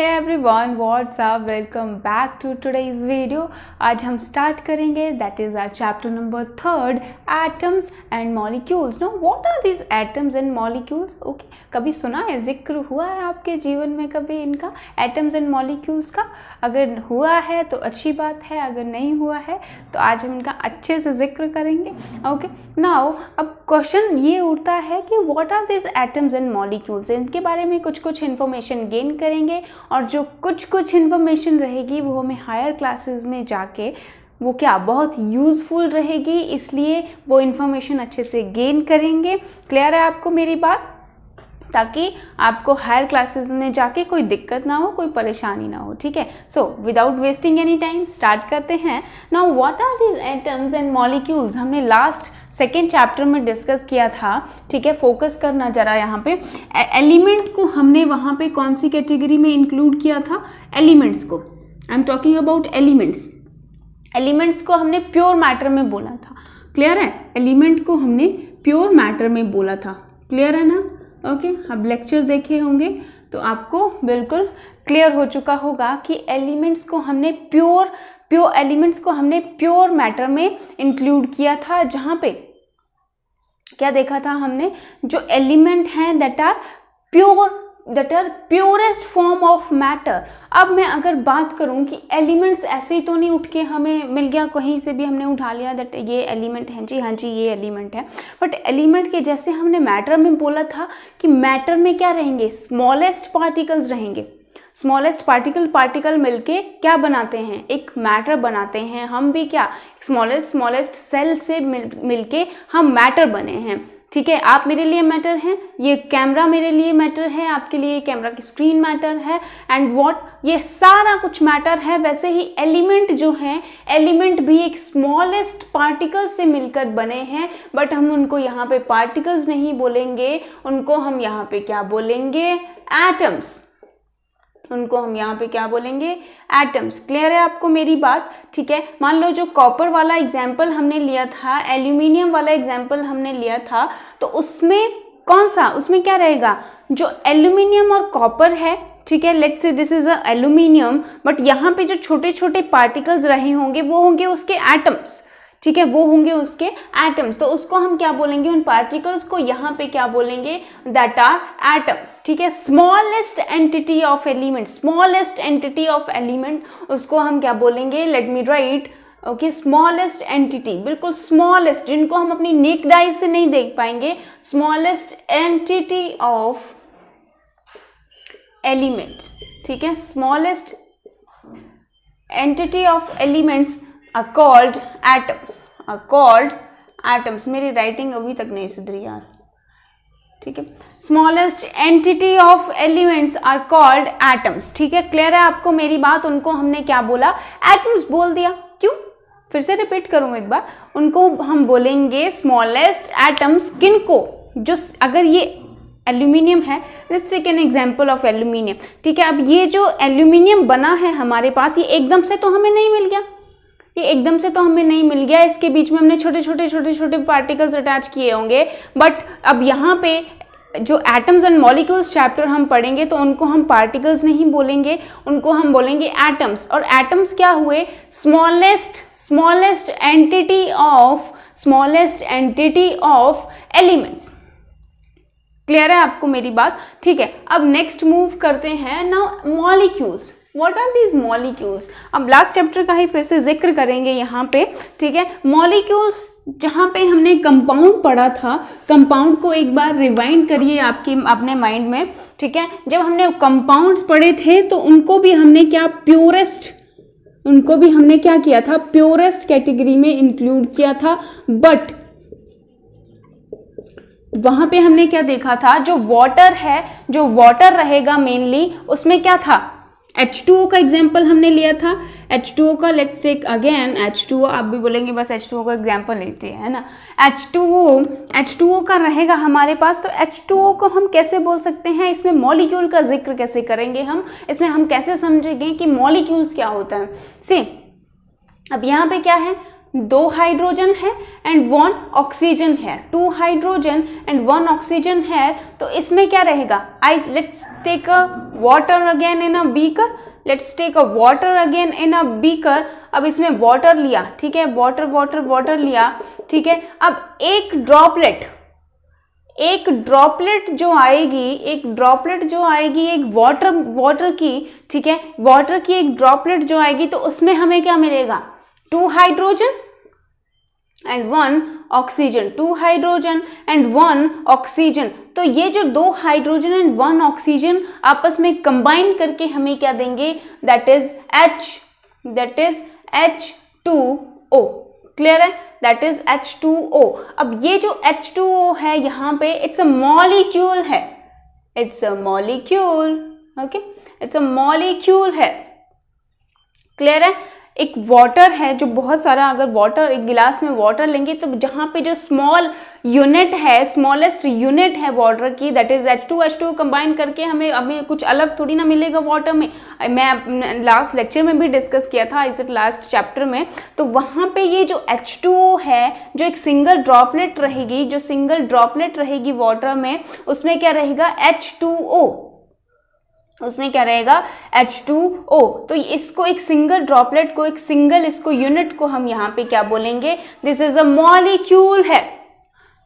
Hey everyone, what's up? Welcome back to today's video. आज हम start करेंगे that is our chapter number 3 atoms and molecules. Now what are these atoms and molecules? Okay, कभी सुना है, जिक्र हुआ है आपके जीवन में कभी इनका atoms and molecules का? अगर हुआ है तो अच्छी बात है, अगर नहीं हुआ है तो आज हम इनका अच्छे से जिक्र करेंगे. ओके, नाउ अब क्वेश्चन ये उठता है कि what are these atoms and molecules? इनके बारे में कुछ इन्फॉर्मेशन गेन करेंगे और जो कुछ इन्फॉर्मेशन रहेगी वो हमें हायर क्लासेस में जाके वो क्या बहुत यूज़फुल रहेगी, इसलिए वो इन्फॉर्मेशन अच्छे से गेन करेंगे. क्लियर है आपको मेरी बात? ताकि आपको हायर क्लासेस में जाके कोई दिक्कत ना हो, कोई परेशानी ना हो. ठीक है, so without wasting any time start करते हैं. Now what are these atoms and molecules हमने लास्ट सेकेंड चैप्टर में डिस्कस किया था. ठीक है, फोकस करना जरा यहाँ पे. एलिमेंट को हमने वहाँ पे कौन सी कैटेगरी में इंक्लूड किया था? एलिमेंट्स को. I am talking about elements. Elements को हमने प्योर मैटर में बोला था. क्लियर है? एलिमेंट को हमने प्योर मैटर में बोला था. क्लियर है ना? ओके, अब लेक्चर देखे होंगे तो आपको बिल्कुल क्लियर हो चुका होगा कि एलिमेंट्स को हमने प्योर मैटर में इंक्लूड किया था. जहाँ पे क्या देखा था हमने? जो एलिमेंट हैं that are purest form of matter. अब मैं अगर बात करूं कि एलिमेंट्स ऐसे ही तो नहीं उठ के हमें मिल गया, कहीं से भी हमने उठा लिया दैट ये एलिमेंट है जी, हाँ जी ये एलिमेंट है. बट एलिमेंट के जैसे हमने मैटर में बोला था कि मैटर में क्या रहेंगे? स्मॉलेस्ट पार्टिकल्स रहेंगे. स्मॉलेस्ट पार्टिकल मिलके क्या बनाते हैं? एक मैटर बनाते हैं. हम भी क्या स्मॉलेस्ट सेल से मिलके हम मैटर बने हैं. ठीक है, आप मेरे लिए मैटर हैं, ये कैमरा मेरे लिए मैटर है, आपके लिए कैमरा की स्क्रीन मैटर है, एंड ये सारा कुछ मैटर है. वैसे ही एलिमेंट जो हैं, एलिमेंट भी एक स्मॉलेस्ट पार्टिकल से मिलकर बने हैं. बट हम उनको यहाँ पे पार्टिकल्स नहीं बोलेंगे, उनको हम यहाँ पे क्या बोलेंगे? एटम्स. उनको हम यहाँ पे क्या बोलेंगे? एटम्स. क्लियर है आपको मेरी बात? ठीक है, मान लो जो कॉपर वाला एग्जाम्पल हमने लिया था, एल्यूमिनियम वाला एग्जाम्पल हमने लिया था, तो उसमें कौन सा, उसमें क्या रहेगा? जो एल्यूमिनियम और कॉपर है, ठीक है, let's say this is a aluminium, but यहाँ पे जो छोटे छोटे पार्टिकल्स रहे होंगे वो होंगे उसके एटम्स. ठीक है, वो होंगे उसके एटम्स. तो उसको हम क्या बोलेंगे? उन पार्टिकल्स को यहाँ पे क्या बोलेंगे? That are atoms. ठीक है, स्मॉलेस्ट एंटिटी ऑफ एलिमेंट, उसको हम क्या बोलेंगे? Let me write. Okay, smallest entity, बिल्कुल स्मॉलेस्ट, जिनको हम अपनी नेक्ड आई से नहीं देख पाएंगे. Smallest entity of elements. ठीक है, smallest entity of elements are called atoms. मेरी राइटिंग अभी तक नहीं सुधरी यार. ठीक है, smallest entity of elements are called atoms. ठीक है, क्लियर है आपको मेरी बात? उनको हमने क्या बोला? एटम्स बोल दिया. क्यों? फिर से रिपीट करूं एक बार. उनको हम बोलेंगे स्मॉलेस्ट एटम्स. किनको? जो अगर ये एल्यूमिनियम है, let's take an example of aluminium. ठीक है, अब ये जो एल्यूमिनियम बना है हमारे पास, ये एकदम से तो हमें नहीं मिल गया. इसके बीच में हमने छोटे पार्टिकल्स अटैच किए होंगे. बट अब यहाँ पे जो एटम्स एंड मॉलिक्यूल्स चैप्टर हम पढ़ेंगे तो उनको हम पार्टिकल्स नहीं बोलेंगे, उनको हम बोलेंगे एटम्स. और एटम्स क्या हुए? Smallest entity of elements. Clear है आपको मेरी बात? ठीक है, अब नेक्स्ट मूव करते हैं. Now molecules. What are these molecules? अब लास्ट चैप्टर का ही फिर से जिक्र करेंगे यहाँ पे. ठीक है, मॉलिक्यूल्स जहाँ पे हमने कंपाउंड पढ़ा था, कंपाउंड को एक बार रिवाइंड करिए अपने माइंड में. ठीक है, जब हमने कंपाउंड्स पढ़े थे तो उनको भी हमने क्या किया था? प्योरेस्ट कैटेगरी में इंक्लूड किया था. बट वहां पे हमने क्या देखा था? जो वाटर रहेगा मेनली, उसमें क्या था? H2O का एग्जाम्पल हमने लिया था. H2O का लेट्स टेक अगेन H2O. आप भी बोलेंगे बस H2O का एग्जाम्पल लेते हैं, है ना. H2O का रहेगा हमारे पास. तो H2O को हम कैसे बोल सकते हैं? इसमें मॉलिक्यूल का जिक्र कैसे करेंगे हम? इसमें हम कैसे समझेंगे कि मॉलिक्यूल्स क्या होता है? सी, अब यहाँ पे क्या है? दो हाइड्रोजन है एंड वन ऑक्सीजन है, 2 हाइड्रोजन एंड 1 ऑक्सीजन है, तो इसमें क्या रहेगा, let's take a water again in a beaker, let's take a water again in a beaker. अब इसमें वाटर लिया, ठीक है, वाटर वाटर वाटर लिया, ठीक है। अब एक ड्रॉपलेट जो आएगी, एक वाटर की, ठीक है, वाटर की एक ड्रॉपलेट जो आएगी, तो उसमें हमें क्या मिलेगा, 2 hydrogen and 1 oxygen, 2 hydrogen and 1 oxygen. तो ये जो 2 हाइड्रोजन एंड 1 ऑक्सीजन आपस में कंबाइन करके हमें क्या देंगे, दैट इज H2O। क्लियर है, दैट इज H2O। अब ये जो H2O है यहाँ पे इट्स अ मॉलिक्यूल है, it's a molecule, okay, it's a molecule है। क्लियर है, एक वाटर है जो बहुत सारा, अगर वाटर, एक गिलास में वाटर लेंगे तो जहाँ पे जो स्मॉल यूनिट है, स्मॉलेस्ट यूनिट है वाटर की, दैट इज H2 कंबाइन करके हमें कुछ अलग थोड़ी ना मिलेगा वाटर में। मैं लास्ट लेक्चर में भी डिस्कस किया था, इस लास्ट चैप्टर में। तो वहाँ पे ये जो H2O है, जो एक सिंगल ड्रॉपलेट रहेगी वाटर में, उसमें क्या रहेगा, H2O, उसमें क्या रहेगा, H2O। तो इसको एक सिंगल ड्रॉपलेट को, एक सिंगल इसको यूनिट को हम यहाँ पे क्या बोलेंगे, दिस इज अ मॉलिक्यूल है,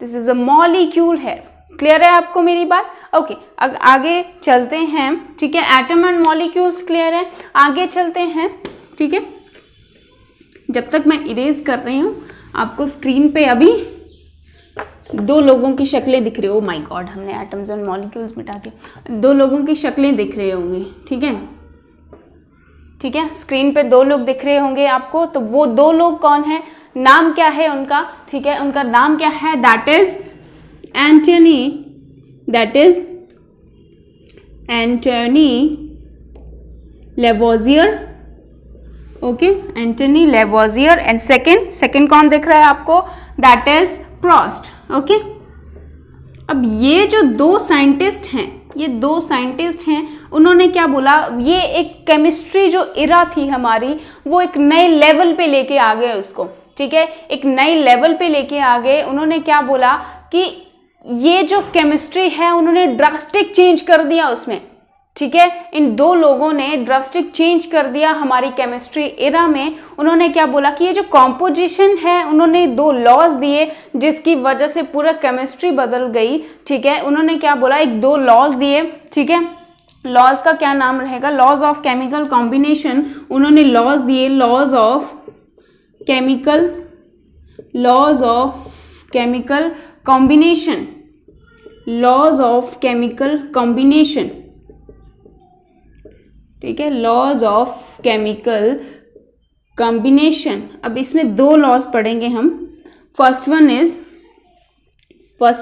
दिस इज अ मॉलिक्यूल है। क्लियर है आपको मेरी बात, ओके। अब आगे चलते हैं, ठीक है, एटम एंड मॉलिक्यूल्स क्लियर है, आगे चलते हैं, ठीक है। जब तक मैं इरेज कर रही हूँ, आपको स्क्रीन पे अभी 2 लोगों की शक्लें दिख रही हो, माय गॉड, हमने एटम्स एंड मॉलिक्यूल्स मिटा दिया, 2 लोगों की शक्लें दिख रही होंगी, ठीक है, ठीक है, स्क्रीन पे 2 लोग दिख रहे होंगे आपको। तो वो 2 लोग कौन है, नाम क्या है उनका, ठीक है, उनका नाम क्या है, that is Antony Lavoisier, okay, Antony Lavoisier. And second कौन दिख रहा है आपको, दैट इज प्रोस्ट, ओके। अब ये जो 2 साइंटिस्ट हैं, उन्होंने क्या बोला, ये एक केमिस्ट्री जो इरा थी हमारी, वो एक नए लेवल पे लेके आ गए उसको, ठीक है, एक नए लेवल पे लेके आ गए। उन्होंने क्या बोला कि ये जो केमिस्ट्री है, उन्होंने ड्रास्टिक चेंज कर दिया उसमें, ठीक है। इन 2 लोगों ने ड्रास्टिक चेंज कर दिया हमारी केमिस्ट्री एरा में। उन्होंने क्या बोला कि ये जो कॉम्पोजिशन है, उन्होंने 2 लॉज दिए जिसकी वजह से पूरा केमिस्ट्री बदल गई, ठीक है। उन्होंने क्या बोला, 2 लॉज दिए, ठीक है। लॉज का क्या नाम रहेगा, लॉज ऑफ केमिकल कॉम्बिनेशन। उन्होंने लॉज दिए, laws of chemical combination, laws of chemical combination, ठीक है, लॉज ऑफ केमिकल कॉम्बिनेशन। अब इसमें 2 लॉज पढ़ेंगे हम। First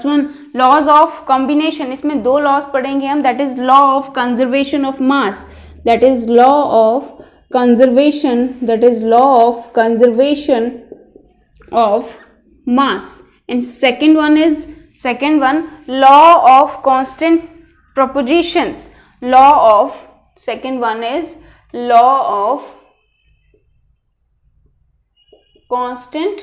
one laws of combination, इसमें 2 लॉज पढ़ेंगे हम, that is law of conservation of mass, that is law of conservation of mass. And second one law of constant propositions, second one is law of constant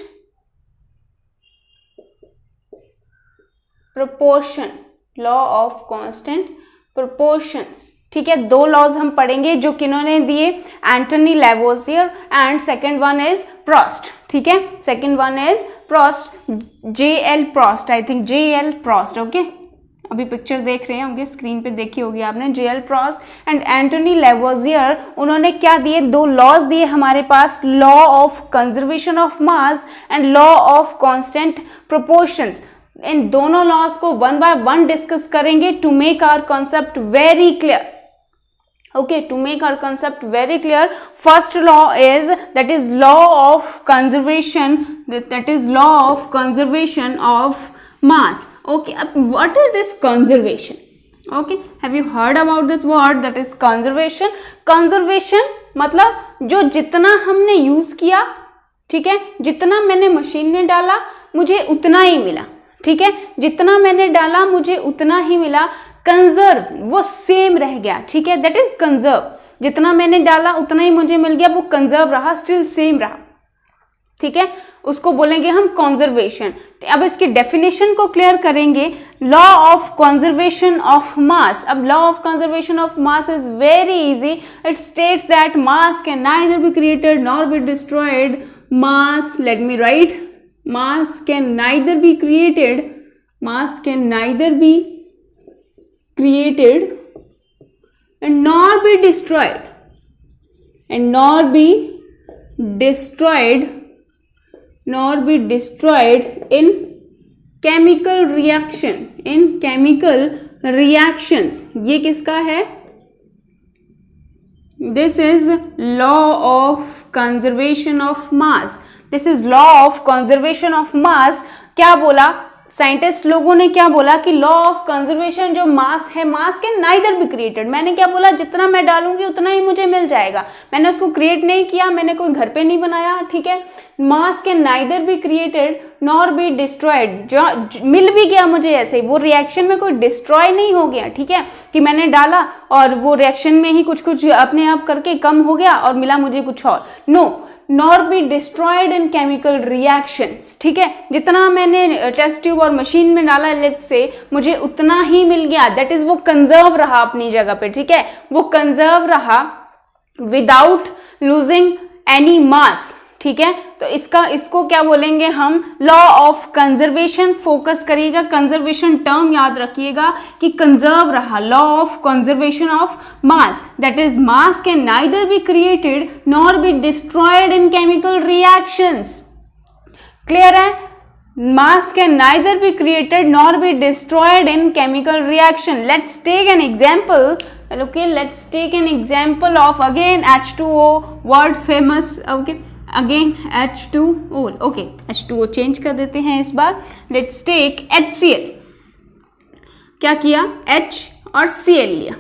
proportion, law of constant proportions, ठीक है। 2 laws हम पढ़ेंगे जो किन्होंने दिए, Antoine Lavoisier, and second one is Proust, ठीक है, second one is Proust, JL Proust, I think JL Proust, okay. अभी पिक्चर देख रहे होंगे, स्क्रीन पे देखी होगी आपने, JL Proust and Antoine Lavoisier. उन्होंने क्या दिए, 2 लॉज दिए हमारे पास, law of conservation of mass and law of constant proportions. इन दोनों लॉज को 1 बाय 1 डिस्कस करेंगे to make our concept very clear, okay, to make our concept very clear. First law is, that is law of conservation, that is law of conservation of mass, okay. What is this conservation, okay, have you heard about this word, that is conservation मतलब जो जितना हमने use किया, ठीक है, जितना मैंने machine में डाला मुझे उतना ही मिला, ठीक है, जितना मैंने डाला मुझे उतना ही मिला। कंजर्व, वो सेम रह गया, ठीक है, दैट इज कंजर्व, जितना मैंने डाला उतना ही मुझे मिल गया, वो कंजर्व रहा, स्टिल सेम रहा, ठीक है। उसको बोलेंगे हम कंजर्वेशन। अब इसकी डेफिनेशन को क्लियर करेंगे। Law of conservation of mass. अब law of conservation of mass is very easy. It states that mass can neither be created nor be destroyed. Mass, let me write, mass can neither be created, mass can neither be created and nor be destroyed, and nor be destroyed, nor be destroyed in chemical reaction, in chemical reactions. ये किसका है? This is law of conservation of mass. This is law of conservation of mass. क्या बोला scientist लोगों ने? क्या बोला कि लॉ ऑफ कंजर्वेशन जो मास है, mass can neither be created. मैंने क्या बोला, जितना मैं डालूंगी उतना ही मुझे मिल जाएगा। मैंने उसको क्रिएट नहीं किया, मैंने कोई घर पे नहीं बनाया, ठीक है। Mass can neither be created nor be destroyed. जो मिल भी गया मुझे ऐसे, वो रिएक्शन में कोई डिस्ट्रॉय नहीं हो गया, ठीक है, कि मैंने डाला और वो रिएक्शन में ही कुछ कुछ अपने आप करके कम हो गया और मिला मुझे कुछ और। No, nor be destroyed in chemical reactions, ठीक है। जितना मैंने टेस्ट ट्यूब और मशीन में डाला लेट्स से, मुझे उतना ही मिल गया। दैट इज वो कंजर्व रहा अपनी जगह पे, ठीक है, वो कंजर्व रहा विदाउट लूजिंग एनी मास, ठीक है। तो इसको क्या बोलेंगे हम? Law of conservation. फोकस करिएगा, कंजर्वेशन टर्म याद रखिएगा कि कंजर्व रहा। Law of conservation of mass, that is mass can neither be created nor be destroyed in chemical reactions. Clear है? Mass can neither be created nor be destroyed in chemical reaction. Let's take an example. Okay, let's take an example of again H2O, word famous. Okay, again H2O. Okay, H2O change कर देते हैं इस बार। Let's take HCl. क्या किया? H और Cl लिया,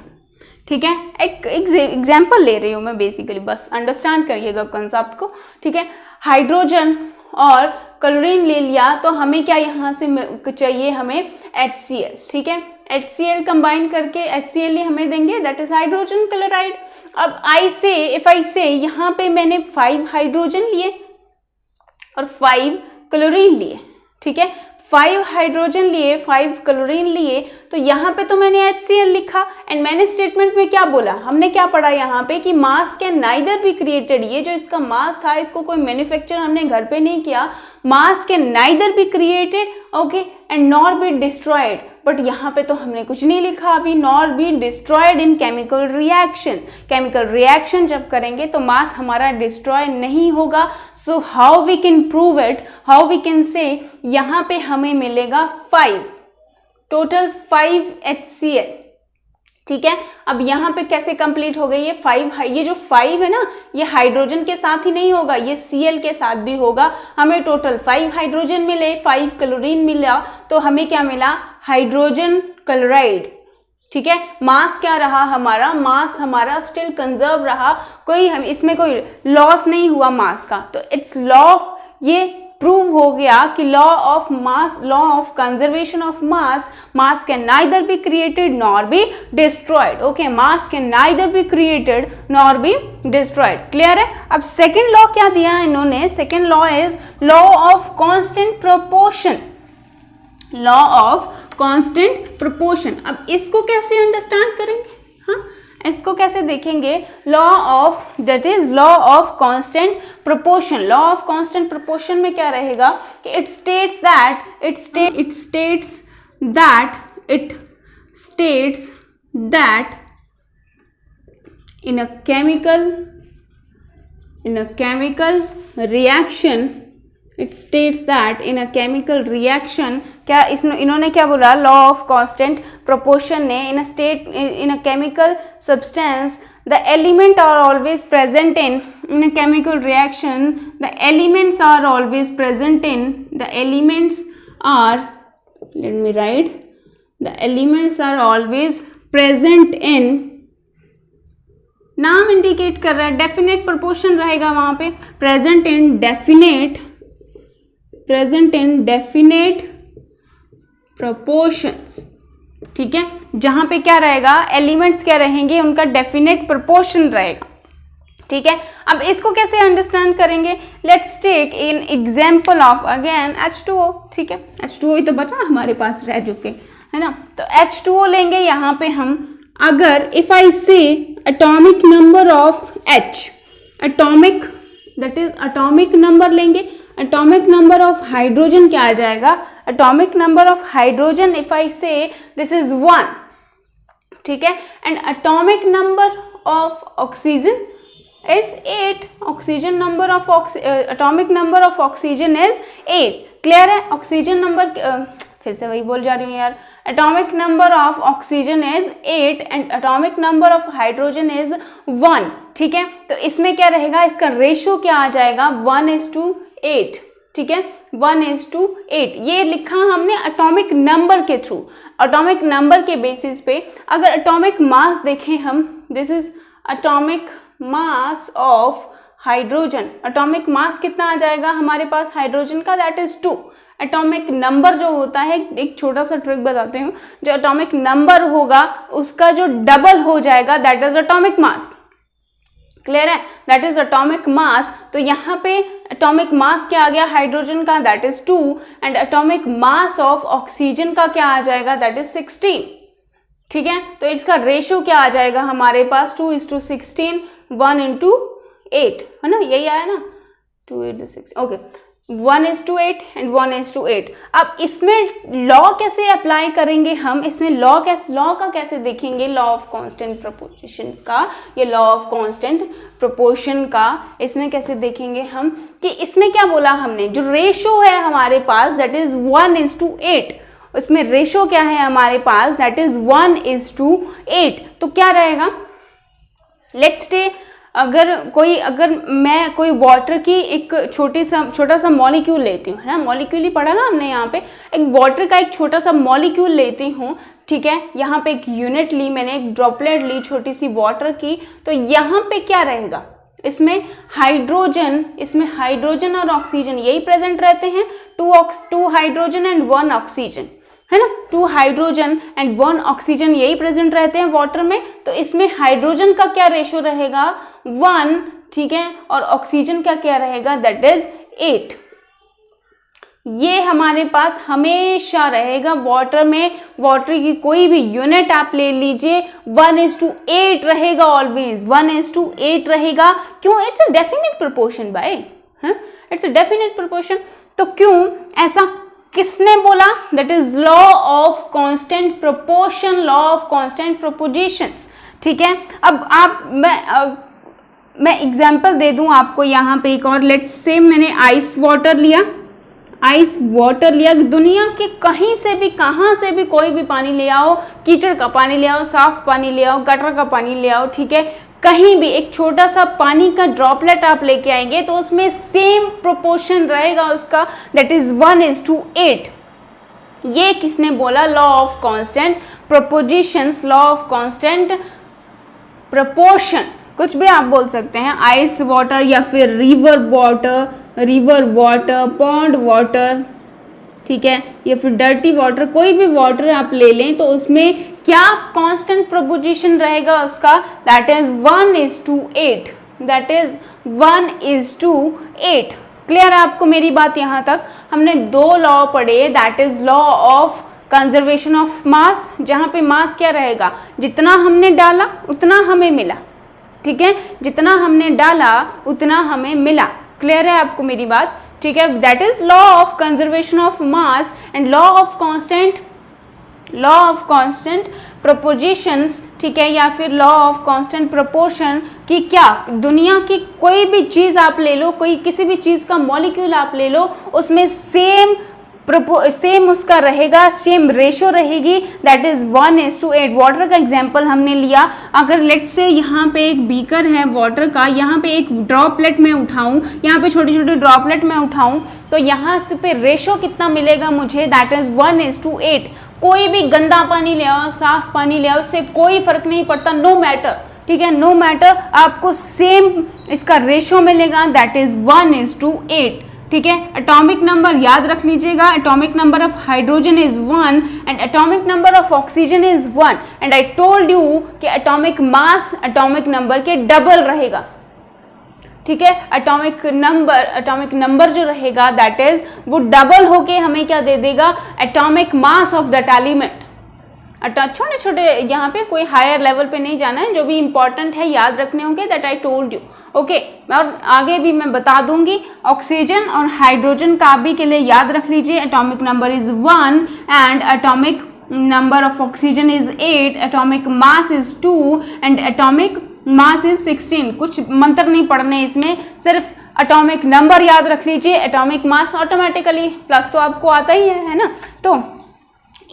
ठीक है। एक एग्जाम्पल ले रही हूँ मैं बेसिकली, बस अंडरस्टैंड करिएगा कंसेप्ट को, ठीक है। हाइड्रोजन और क्लोरीन ले लिया तो हमें क्या यहाँ से चाहिए? हमें HCl, ठीक है। HCl कंबाइन करके HCl ही हमें देंगे, दैट इज हाइड्रोजन क्लोराइड। अब इफ आई से यहाँ पे मैंने 5 हाइड्रोजन लिए और 5 क्लोरीन लिए, ठीक है। 5 हाइड्रोजन लिए, 5 क्लोरीन लिए, तो यहाँ पे तो मैंने HCl लिखा एंड मैंने स्टेटमेंट में क्या बोला? हमने क्या पढ़ा यहाँ पे कि मास कैन नाइदर बी क्रिएटेड। ये जो इसका मास था, इसको कोई मैन्युफैक्चर हमने घर पे नहीं किया। Mass can neither be created, okay, and nor be destroyed. But यहाँ पे तो हमने कुछ नहीं लिखा अभी, nor be destroyed in chemical reaction. Chemical reaction जब करेंगे तो मास हमारा डिस्ट्रॉय नहीं होगा। So how we can prove it? How we can say? यहाँ पे हमें मिलेगा 5, टोटल 5 HCl, ठीक है। अब यहाँ पे कैसे कंप्लीट हो गई ये 5? ये जो 5 है ना, ये हाइड्रोजन के साथ ही नहीं होगा, ये Cl के साथ भी होगा। हमें टोटल 5 हाइड्रोजन मिले, 5 क्लोरीन मिला, तो हमें क्या मिला? हाइड्रोजन क्लोराइड, ठीक है। मास क्या रहा हमारा? मास हमारा स्टिल कंजर्व रहा, इसमें कोई लॉस नहीं हुआ मास का। तो इट्स लॉ, ये प्रूव हो गया कि law of mass, law of conservation of mass, mass can neither be created nor be destroyed. Okay, mass can neither be created nor be destroyed. Clear है? अब सेकेंड लॉ क्या दिया है इन्होंने? Second law is law of constant proportion. Law of constant proportion. अब इसको कैसे understand करेंगे? हाँ, इसको कैसे देखेंगे? Law of, that is law of constant proportion. Law of constant proportion में क्या रहेगा कि it states that in a chemical reaction, it states that in a chemical reaction, क्या इन्होंने क्या बोला? लॉ ऑफ कांस्टेंट प्रोपोर्शन ने, in a chemical substance the elements are always present in a chemical reaction, the elements are always present in, the elements are, let me write, the elements are always present in, नाम indicate कर रहा है, definite proportion रहेगा वहां पे, present in definite proportions, ठीक है। जहां पे क्या रहेगा? एलिमेंट्स क्या रहेंगे? उनका डेफिनेट प्रोपोर्शन रहेगा, ठीक है। अब इसको कैसे अंडरस्टैंड करेंगे, let's take in example of again H2O, ठीक है। H2O ही तो बचा हमारे पास रह चुके, है ना। तो H2O लेंगे यहाँ पे हम, अगर इफ आई से atomic number of H, atomic that is atomic number लेंगे, एटॉमिक नंबर ऑफ हाइड्रोजन क्या आ जाएगा, atomic number of hydrogen if I से दिस इज 1, ठीक है। And atomic number of oxygen is 8, oxygen number of atomic number of oxygen is 8, clear है। Oxygen number फिर से वही बोल जा रही हूँ यार, atomic number of oxygen is 8 and atomic number of hydrogen is 1, ठीक है। तो इसमें क्या रहेगा, इसका रेशियो क्या आ जाएगा 1:8, ठीक है, 1:8। ये लिखा हमने एटॉमिक नंबर के थ्रू, एटॉमिक नंबर के बेसिस पे। अगर एटॉमिक मास देखें हम, this is atomic mass of hydrogen, atomic mass कितना आ जाएगा हमारे पास हाइड्रोजन का, दैट इज 2। एटॉमिक नंबर जो होता है, एक छोटा सा ट्रिक बताते हूँ, जो एटॉमिक नंबर होगा उसका जो डबल हो जाएगा that is atomic mass, clear है, दैट इज एटॉमिक मास। तो यहाँ पे एटॉमिक मास क्या आ गया हाइड्रोजन का, that is 2 and atomic mass of oxygen का क्या आ जाएगा, दैट इज 16, ठीक है। तो इसका रेशियो क्या आ जाएगा हमारे पास 2:16, 1:8, है ना, यही आया ना, 2:6, ओके, 1:8 एंड 1:8। अब इसमें लॉ कैसे अप्लाई करेंगे हम, इसमें लॉ का कैसे देखेंगे, लॉ ऑफ कांस्टेंट प्रोपोर्शंस का, ये लॉ ऑफ कांस्टेंट प्रोपोर्शन का इसमें कैसे देखेंगे हम, कि इसमें क्या बोला हमने, जो रेशियो है हमारे पास दैट इज 1:8, उसमें रेशियो क्या है हमारे पास, दैट इज 1:8। तो क्या रहेगा, लेट्स से अगर मैं कोई वाटर की एक छोटा सा मॉलिक्यूल लेती हूँ, है ना, मॉलिक्यूल ही पढ़ा ना हमने यहाँ पे, एक वाटर का एक छोटा सा मॉलिक्यूल लेती हूँ, ठीक है। यहाँ पे एक यूनिट ली मैंने, एक ड्रॉपलेट ली छोटी सी वाटर की, तो यहाँ पे क्या रहेगा, इसमें हाइड्रोजन और ऑक्सीजन यही प्रेजेंट रहते हैं, 2 हाइड्रोजन एंड 1 ऑक्सीजन, है ना, 2 हाइड्रोजन एंड 1 ऑक्सीजन यही प्रेजेंट रहते हैं वाटर में। तो इसमें हाइड्रोजन का क्या रेशियो रहेगा 1, ठीक है, और ऑक्सीजन का क्या रहेगा, दैट इज 8। ये हमारे पास हमेशा रहेगा वाटर में, वाटर की कोई भी यूनिट आप ले लीजिए 1:8 रहेगा, ऑलवेज 1:8 रहेगा। क्यों, इट्स अ डेफिनेट प्रोपोर्शन भाई, इट्स अ डेफिनेट प्रोपोर्शन। तो क्यों ऐसा किसने बोला, that is law of constant proportion, law of constant propositions, ठीक है। अब मैं एग्जांपल दे दूं आपको यहाँ पे एक और, लेट्स से मैंने आइस वाटर लिया, दुनिया के कहीं से भी कहाँ से भी कोई भी पानी ले आओ, कीचड़ का पानी ले आओ, साफ पानी ले आओ, गटर का पानी ले आओ, ठीक है, कहीं भी एक छोटा सा पानी का ड्रॉपलेट आप लेके आएंगे तो उसमें सेम प्रोपोर्शन रहेगा उसका, दैट इज 1:8। ये किसने बोला, law of constant propositions, law of constant proportion, कुछ भी आप बोल सकते हैं, आइस वाटर या फिर रिवर वाटर, पॉन्ड वाटर, ठीक है, या फिर डर्टी वाटर, कोई भी वाटर आप ले लें तो उसमें क्या कांस्टेंट प्रोपोजिशन रहेगा उसका, that is 1:8, that is 1:8। Clear है आपको मेरी बात, यहाँ तक हमने 2 लॉ पढ़े, that is law of conservation of मास, जहाँ पे मास क्या रहेगा, जितना हमने डाला उतना हमें मिला, ठीक है, जितना हमने डाला उतना हमें मिला। क्लियर है आपको मेरी बात, ठीक है, that is law of conservation of mass and law of constant propositions, ठीक है, या फिर लॉ ऑफ कांस्टेंट प्रोपोर्शन की क्या, दुनिया की कोई भी चीज आप ले लो, किसी भी चीज का मॉलिक्यूल आप ले लो, उसमें सेम उसका रहेगा, सेम रेशियो रहेगी, दैट इज 1:8। वाटर का एग्जांपल हमने लिया, अगर लेट्स से यहाँ पे एक बीकर है वाटर का, यहाँ पे एक ड्रॉपलेट में उठाऊं, यहाँ पे छोटे छोटे ड्रॉपलेट में उठाऊं, तो यहाँ से पे रेशियो कितना मिलेगा मुझे, दैट इज 1:8। कोई भी गंदा पानी ले आओ, साफ पानी ले आओ, इससे कोई फर्क नहीं पड़ता, नो मैटर, ठीक है, नो मैटर, आपको सेम इसका रेशियो मिलेगा, दैट इज 1:8, ठीक है। एटॉमिक नंबर याद रख लीजिएगा, atomic number of hydrogen is 1 and atomic number of oxygen is 1 and I told you कि एटॉमिक मास एटॉमिक नंबर के डबल रहेगा, ठीक है, एटॉमिक नंबर जो रहेगा दैट इज वो डबल होके हमें क्या दे देगा, atomic mass of that element. छोटे छोटे यहाँ पे कोई हायर लेवल पे नहीं जाना है, जो भी इंपॉर्टेंट है याद रखने होंगे that I told you. Okay, और आगे भी मैं बता दूंगी। ऑक्सीजन और हाइड्रोजन का भी के लिए याद रख लीजिए, atomic number is 1 and atomic number of oxygen is 8, atomic mass is 2 and atomic mass is 16। कुछ मंत्र नहीं पढ़ने इसमें, सिर्फ एटॉमिक नंबर याद रख लीजिए, एटॉमिक मास ऑटोमेटिकली प्लस तो आपको आता ही है ना। तो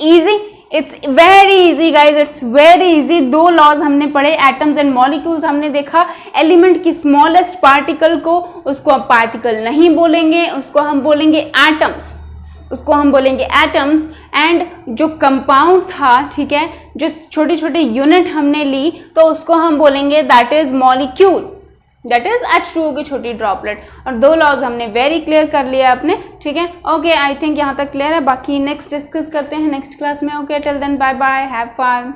easy, it's very easy guys, it's very easy. 2 laws हमने पढ़े, एटम्स एंड मॉलिक्यूल्स हमने देखा। एलिमेंट की स्मॉलेस्ट पार्टिकल को, उसको अब पार्टिकल नहीं बोलेंगे, उसको हम बोलेंगे एटम्स, उसको हम बोलेंगे एटम्स। एंड जो कंपाउंड था, ठीक है, जो छोटी छोटी यूनिट हमने ली तो उसको हम बोलेंगे that is molecule, that is H2O की छोटी ड्रॉपलेट। और 2 लॉज हमने वेरी क्लियर कर लिया आपने, ठीक है। ओके, आई थिंक यहाँ तक क्लियर है, बाकी नेक्स्ट डिस्कस करते हैं नेक्स्ट क्लास में। Okay, till then bye bye, have fun.